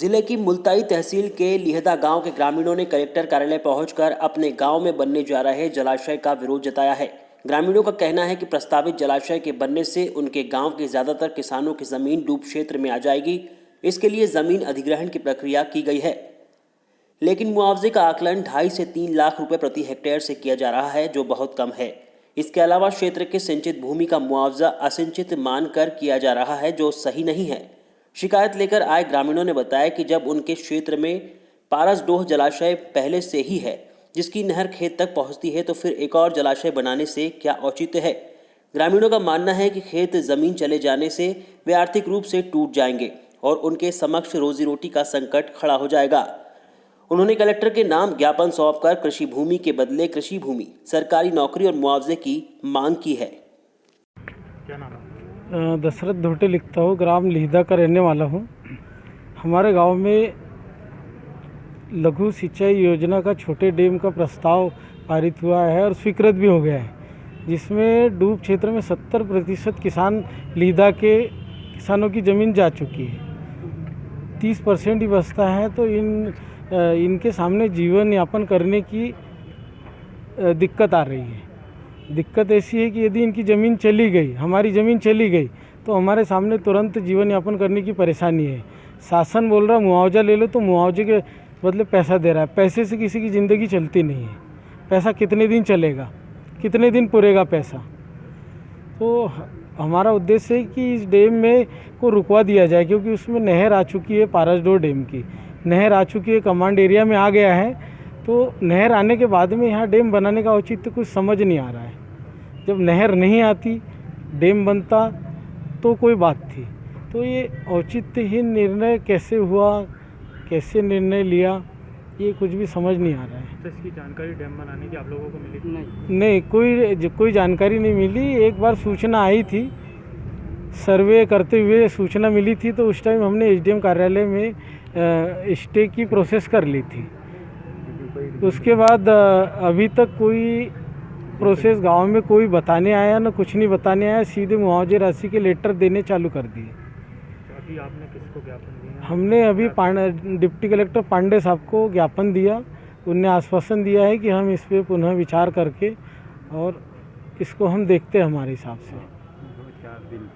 जिले की मुल्ताई तहसील के लिहदा गांव के ग्रामीणों ने कलेक्टर कार्यालय पहुंचकर अपने गांव में बनने जा रहे जलाशय का विरोध जताया है। ग्रामीणों का कहना है कि प्रस्तावित जलाशय के बनने से उनके गांव के ज्यादातर किसानों की जमीन डूब क्षेत्र में आ जाएगी। इसके लिए जमीन अधिग्रहण की प्रक्रिया की गई है, लेकिन मुआवजे का आकलन 2.5 से 3 लाख रुपए प्रति हेक्टेयर से किया जा रहा है, जो बहुत कम है। इसके अलावा क्षेत्र के सिंचित भूमि का मुआवजा असिंचित मानकर किया जा रहा है, जो सही नहीं है। शिकायत लेकर आए ग्रामीणों ने बताया कि जब उनके क्षेत्र में पारसडोह जलाशय पहले से ही है, जिसकी नहर खेत तक पहुंचती है, तो फिर एक और जलाशय बनाने से क्या औचित्य है। ग्रामीणों का मानना है कि खेत जमीन चले जाने से वे आर्थिक रूप से टूट जाएंगे और उनके समक्ष रोजी रोटी का संकट खड़ा हो जाएगा। उन्होंने कलेक्टर के नाम ज्ञापन सौंपकर कृषि भूमि के बदले कृषि भूमि, सरकारी नौकरी और मुआवजे की मांग की है। क्या नाम है? दशरथ धोटे लिखता हूँ, ग्राम लिहदा का रहने वाला हूँ। हमारे गांव में लघु सिंचाई योजना का छोटे डैम का प्रस्ताव पारित हुआ है और स्वीकृत भी हो गया है, जिसमें डूब क्षेत्र में 70% किसान लिहदा के किसानों की ज़मीन जा चुकी है। 30% ही बचता है, तो इनके सामने जीवन यापन करने की दिक्कत आ रही है। दिक्कत ऐसी है कि यदि इनकी ज़मीन चली गई, हमारी ज़मीन चली गई, तो हमारे सामने तुरंत जीवन यापन करने की परेशानी है। शासन बोल रहा मुआवजा ले लो, तो मुआवजे के बदले पैसा दे रहा है। पैसे से किसी की ज़िंदगी चलती नहीं है। पैसा कितने दिन चलेगा, कितने दिन पूरेगा पैसा। तो हमारा उद्देश्य है कि इस डैम में को रुकवा दिया जाए, क्योंकि उसमें नहर आ चुकी है। पारसडोह डैम की नहर आ चुकी है, कमांड एरिया में आ गया है। तो नहर आने के बाद में यहाँ डैम बनाने का औचित्य कुछ समझ नहीं आ रहा है। जब नहर नहीं आती, डैम बनता तो कोई बात थी। तो ये औचित्यहीन निर्णय कैसे हुआ, कैसे निर्णय लिया, ये कुछ भी समझ नहीं आ रहा है। तो इसकी जानकारी डैम बनाने की आप लोगों को मिली? नहीं, कोई जानकारी नहीं मिली। एक बार सूचना आई थी, सर्वे करते हुए सूचना मिली थी, तो उस टाइम हमने एसडीएम कार्यालय में स्टे की प्रोसेस कर ली थी। उसके बाद अभी तक कोई प्रोसेस गांव में कोई बताने आया ना, कुछ नहीं बताने आया। सीधे मुआवजे राशि के लेटर देने चालू कर दिए। तो अभी आपने किसको ज्ञापन दिया? हमने अभी डिप्टी कलेक्टर पांडे साहब को ज्ञापन दिया। उनने आश्वासन दिया है कि हम इस पर पुनः विचार करके और इसको हम देखते हैं हमारे हिसाब से।